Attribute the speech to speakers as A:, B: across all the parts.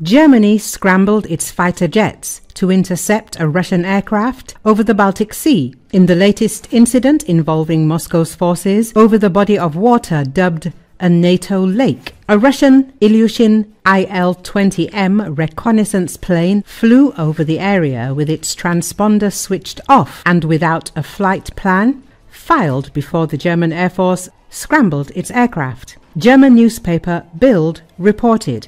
A: Germany scrambled its fighter jets to intercept a Russian aircraft over the Baltic Sea in the latest incident involving Moscow's forces over the body of water dubbed a NATO Lake. A Russian Ilyushin Il-20M reconnaissance plane flew over the area with its transponder switched off and without a flight plan filed before the German Air Force scrambled its aircraft. German newspaper Bild reported.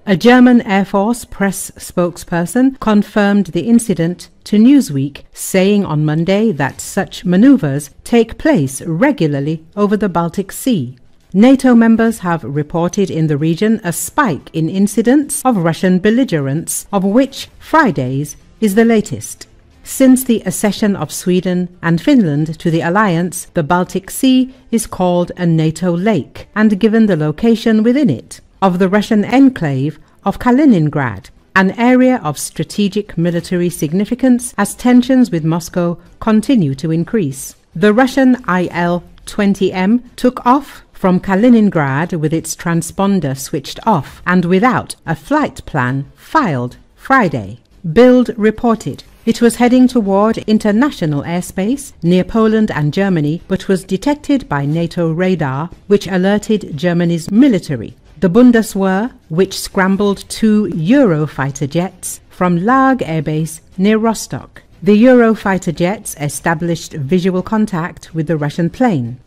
A: A German Air Force press spokesperson confirmed the incident to Newsweek, saying on Monday that such maneuvers take place regularly over the Baltic Sea. NATO members have reported in the region a spike in incidents of Russian belligerence, of which Friday's is the latest. Since the accession of Sweden and Finland to the alliance, the Baltic Sea is called a NATO Lake and given the location within it of the Russian enclave of Kaliningrad, an area of strategic military significance as tensions with Moscow continue to increase. The Russian Il-20M took off from Kaliningrad with its transponder switched off and without a flight plan filed Friday. Bild reported. It was heading toward international airspace near Poland and Germany, but was detected by NATO radar, which alerted Germany's military. The Bundeswehr, which scrambled 2 Eurofighter jets from Lag Air Base near Rostock. The Eurofighter jets established visual contact with the Russian plane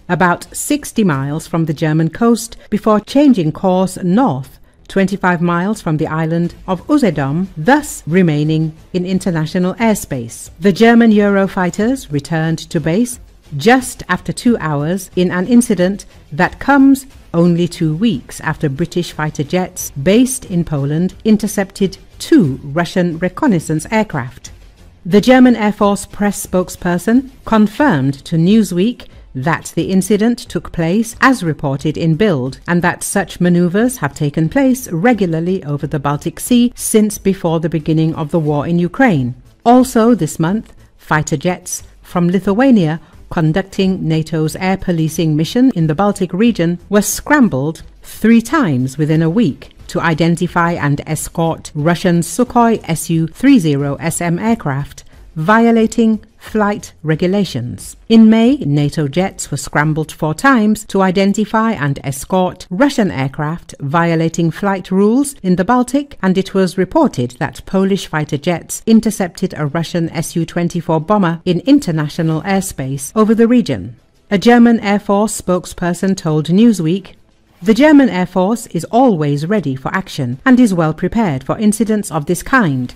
A: about 60 miles from the German coast before changing course north 25 miles from the island of Usedom, thus remaining in international airspace. The German Eurofighters returned to base just after 2 hours in an incident that comes only 2 weeks after British fighter jets based in Poland intercepted 2 Russian reconnaissance aircraft. The German Air Force press spokesperson confirmed to Newsweek that the incident took place as reported in Bild and that such maneuvers have taken place regularly over the Baltic Sea since before the beginning of the war in Ukraine. Also this month, fighter jets from Lithuania conducting NATO's air policing mission in the Baltic region were scrambled 3 times within a week to identify and escort Russian Sukhoi Su-30SM aircraft violating flight regulations. In May, NATO jets were scrambled 4 times to identify and escort Russian aircraft violating flight rules in the Baltic, and it was reported that Polish fighter jets intercepted a Russian Su-24 bomber in international airspace over the region. A German Air Force spokesperson told Newsweek, "The German Air Force is always ready for action and is well prepared for incidents of this kind."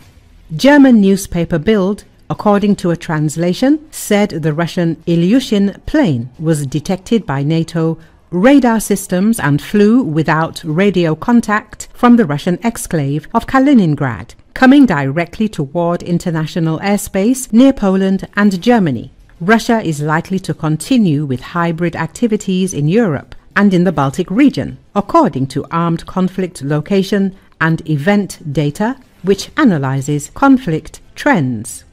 A: German newspaper Bild, according to a translation, said the Russian Ilyushin plane was detected by NATO radar systems and flew without radio contact from the Russian exclave of Kaliningrad, coming directly toward international airspace near Poland and Germany. Russia is likely to continue with hybrid activities in Europe and in the Baltic region, according to armed conflict location and event data, which analyzes conflict trends.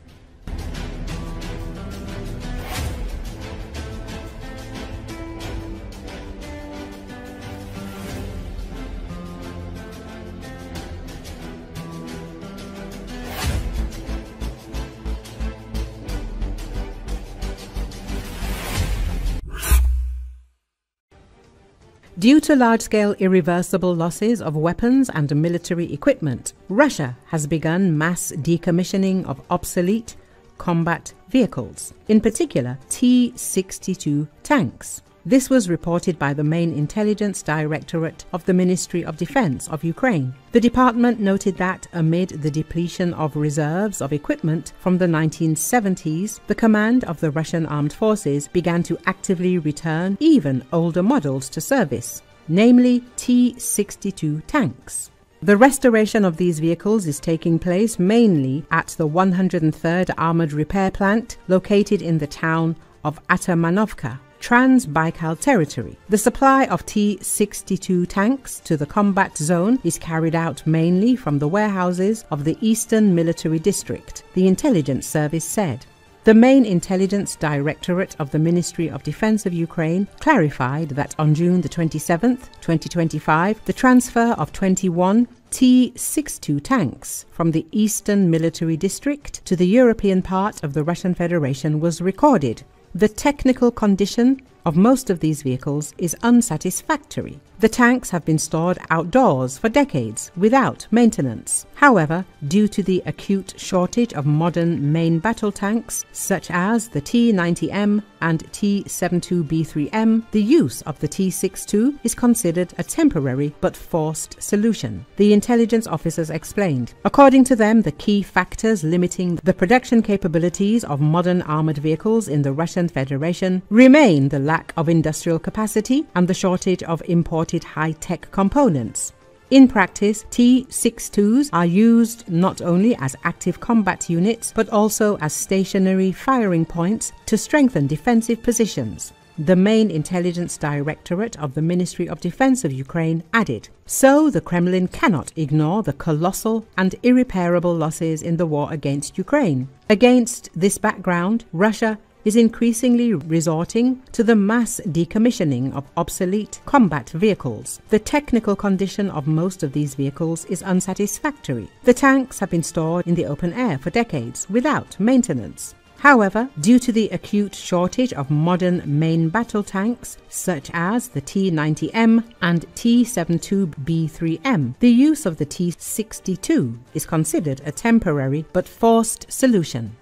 A: Due to large-scale irreversible losses of weapons and military equipment, Russia has begun mass decommissioning of obsolete combat vehicles, in particular T-62 tanks. This was reported by the main intelligence directorate of the Ministry of Defense of Ukraine. The department noted that amid the depletion of reserves of equipment from the 1970s, the command of the Russian armed forces began to actively return even older models to service, namely T-62 tanks. The restoration of these vehicles is taking place mainly at the 103rd Armored Repair Plant located in the town of Atamanovka, Trans-Baikal territory. The supply of T-62 tanks to the combat zone is carried out mainly from the warehouses of the Eastern Military District, the intelligence service said. The main intelligence directorate of the Ministry of Defense of Ukraine clarified that on June the 27th, 2025, the transfer of 21 T-62 tanks from the Eastern Military District to the European part of the Russian Federation was recorded. The technical condition of most of these vehicles is unsatisfactory. The tanks have been stored outdoors for decades without maintenance. However, due to the acute shortage of modern main battle tanks such as the T-90M and T-72B3M, the use of the T-62 is considered a temporary but forced solution, the intelligence officers explained. According to them, the key factors limiting the production capabilities of modern armored vehicles in the Russian Federation remain the lack of industrial capacity and the shortage of imported high-tech components. In practice, T-62s are used not only as active combat units but also as stationary firing points to strengthen defensive positions. The main intelligence directorate of the Ministry of Defense of Ukraine added, "So the Kremlin cannot ignore the colossal and irreparable losses in the war against Ukraine. Against this background, Russia is increasingly resorting to the mass decommissioning of obsolete combat vehicles. The technical condition of most of these vehicles is unsatisfactory. The tanks have been stored in the open air for decades without maintenance. However, due to the acute shortage of modern main battle tanks, such as the T-90M and T-72B3M, the use of the T-62 is considered a temporary but forced solution."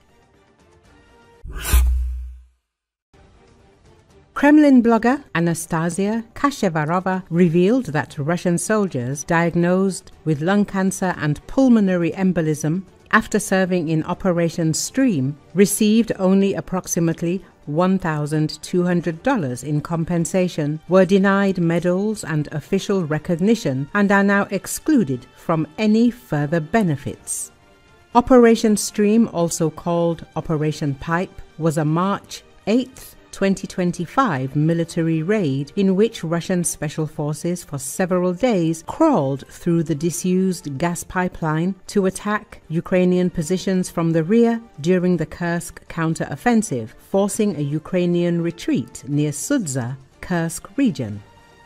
A: Kremlin blogger Anastasia Kashevarova revealed that Russian soldiers diagnosed with lung cancer and pulmonary embolism after serving in Operation Stream received only approximately $1,200 in compensation, were denied medals and official recognition, and are now excluded from any further benefits. Operation Stream, also called Operation Pipe, was a March 8th, 2025 military raid in which Russian special forces for several days crawled through the disused gas pipeline to attack Ukrainian positions from the rear during the Kursk counter-offensive, forcing a Ukrainian retreat near Sudza, Kursk region.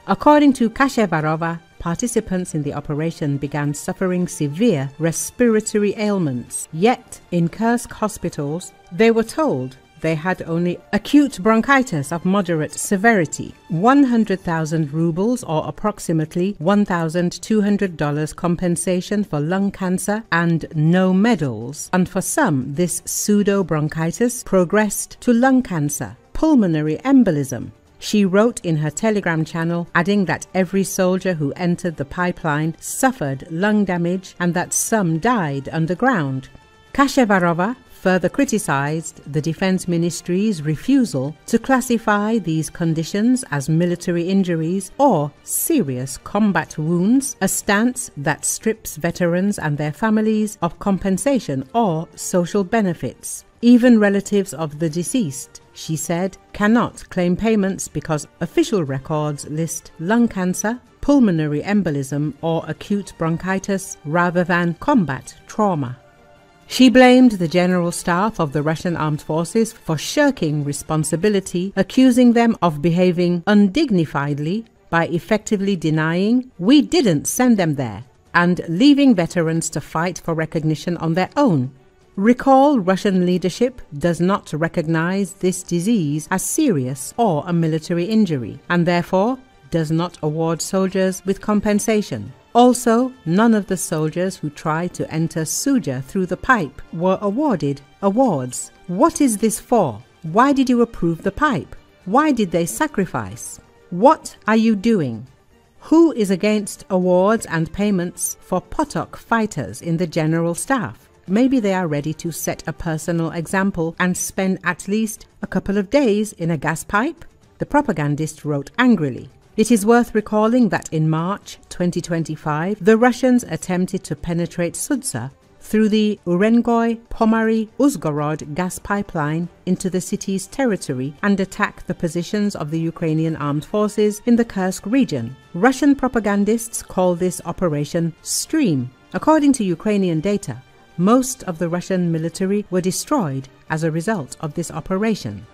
A: According to Kashevarova, participants in the operation began suffering severe respiratory ailments, yet in Kursk hospitals they were told they had only acute bronchitis of moderate severity. 100,000 rubles, or approximately $1,200 compensation for lung cancer, and no medals. And for some, this pseudo-bronchitis progressed to lung cancer, pulmonary embolism. She wrote in her Telegram channel, adding that every soldier who entered the pipeline suffered lung damage and that some died underground. Kashevarova further criticized the Defense Ministry's refusal to classify these conditions as military injuries or serious combat wounds, a stance that strips veterans and their families of compensation or social benefits. Even relatives of the deceased, she said, cannot claim payments because official records list lung cancer, pulmonary embolism or acute bronchitis rather than combat trauma. She blamed the General Staff of the Russian Armed Forces for shirking responsibility, accusing them of behaving undignifiedly by effectively denying "we didn't send them there" and leaving veterans to fight for recognition on their own. Recall, Russian leadership does not recognize this disease as serious or a military injury, and therefore does not award soldiers with compensation. Also, none of the soldiers who tried to enter Suja through the pipe were awarded awards. What is this for? Why did you approve the pipe? Why did they sacrifice? What are you doing? Who is against awards and payments for Potok fighters in the General Staff? Maybe they are ready to set a personal example and spend at least a couple of days in a gas pipe? The propagandist wrote angrily. It is worth recalling that in March 2025, the Russians attempted to penetrate Sudza through the Urengoy-Pomary-Uzhgorod gas pipeline into the city's territory and attack the positions of the Ukrainian armed forces in the Kursk region. Russian propagandists call this Operation Stream. According to Ukrainian data, Most of the Russian military were destroyed as a result of this operation.